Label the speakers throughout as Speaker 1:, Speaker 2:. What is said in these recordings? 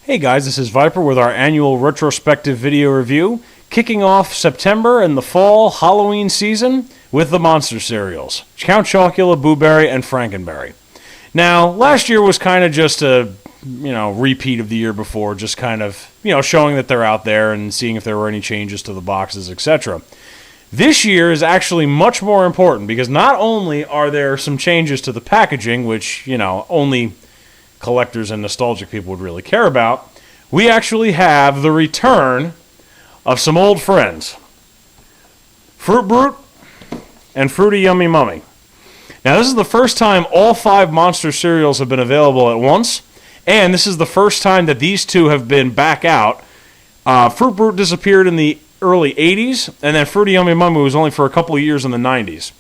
Speaker 1: Hey guys, this is Viper with our annual retrospective video review, kicking off September and the fall Halloween season with the Monster cereals, Count Chocula, Boo Berry, and Frankenberry. Now, last year was kind of just a, repeat of the year before, just kind of, showing that they're out there and seeing if there were any changes to the boxes, etc. This year is actually much more important because not only are there some changes to the packaging, which, only collectors and nostalgic people would really care about, we actually have the return of some old friends. Fruit and Fruity Yummy Mummy. Now, this is the first time all 5 Monster cereals have been available at once, and this is the first time that these two have been back out. Fruit disappeared in the early 80s, and then Fruity Yummy Mummy was only for a couple of years in the 90s.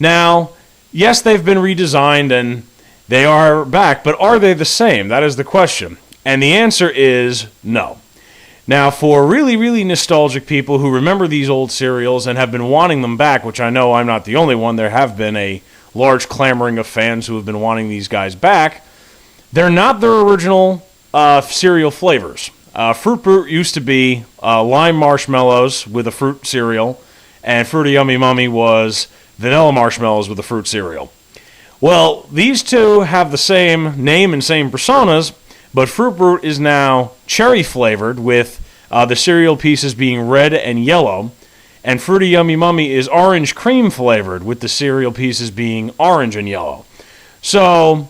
Speaker 1: Now, yes, they've been redesigned and they are back, but are they the same? That is the question. And the answer is no. Now, for really, really nostalgic people who remember these old cereals and have been wanting them back, which I know I'm not the only one, there have been a large clamoring of fans who have been wanting these guys back, they're not their original cereal flavors. Fruit used to be lime marshmallows with a fruit cereal, and Fruity Yummy Mummy was vanilla marshmallows with a fruit cereal. Well, these two have the same name and same personas, but Fruit is now cherry flavored with the cereal pieces being red and yellow, and Fruity Yummy Mummy is orange cream flavored with the cereal pieces being orange and yellow. So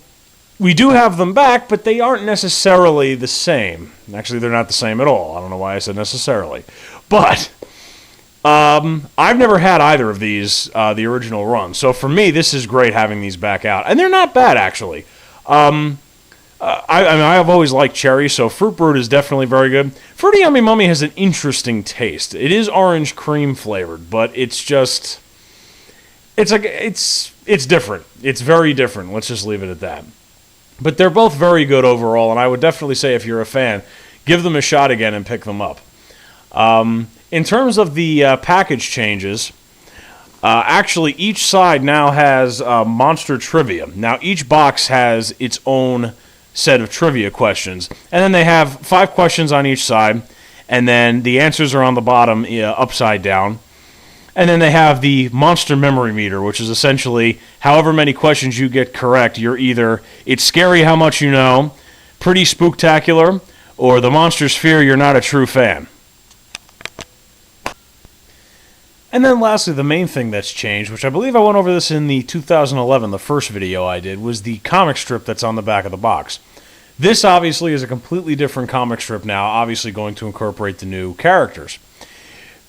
Speaker 1: we do have them back, but they aren't necessarily the same. Actually, they're not the same at all. I don't know why I said necessarily. But I've never had either of these, the original run. So for me, this is great having these back out. And they're not bad, actually. I've always liked cherry, so Fruit is definitely very good. Fruity Yummy Mummy has an interesting taste. It is orange cream flavored, but it's just... It's different. It's very different. Let's just leave it at that. But they're both very good overall, and I would definitely say if you're a fan, give them a shot again and pick them up. In terms of the package changes, actually each side now has monster trivia. Now each box has its own set of trivia questions, and then they have 5 questions on each side, and then the answers are on the bottom upside down. And then they have the monster memory meter, which is essentially however many questions you get correct, you're either it's scary how much you know, pretty spooktacular, or the monsters fear you're not a true fan. And then lastly, the main thing that's changed, which I believe I went over this in the 2011, the first video I did, was the comic strip that's on the back of the box. This obviously is a completely different comic strip now, obviously going to incorporate the new characters.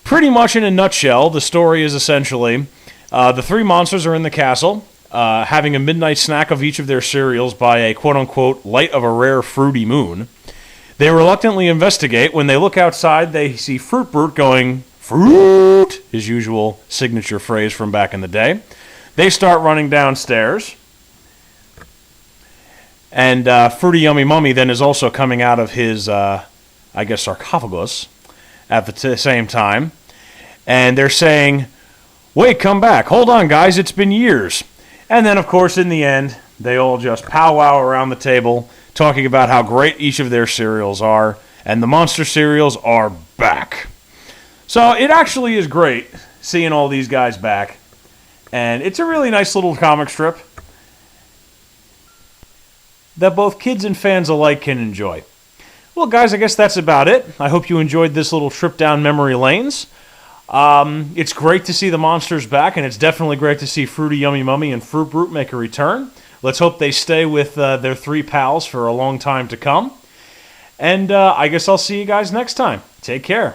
Speaker 1: Pretty much in a nutshell, the story is essentially the 3 monsters are in the castle, having a midnight snack of each of their cereals by a quote-unquote light of a rare fruity moon. They reluctantly investigate. When they look outside, they see Fruit going, "Fruit," his usual signature phrase from back in the day. They start running downstairs. And Fruity Yummy Mummy then is also coming out of his, sarcophagus at the same time. And they're saying, "Wait, come back. Hold on, guys. It's been years." And then, of course, in the end, they all just powwow around the table, talking about how great each of their cereals are. And the Monster cereals are back. So it actually is great seeing all these guys back. And it's a really nice little comic strip that both kids and fans alike can enjoy. Well, guys, I guess that's about it. I hope you enjoyed this little trip down memory lanes. It's great to see the monsters back, and it's definitely great to see Fruity Yummy Mummy and Fruit make a return. Let's hope they stay with their 3 pals for a long time to come. And I guess I'll see you guys next time. Take care.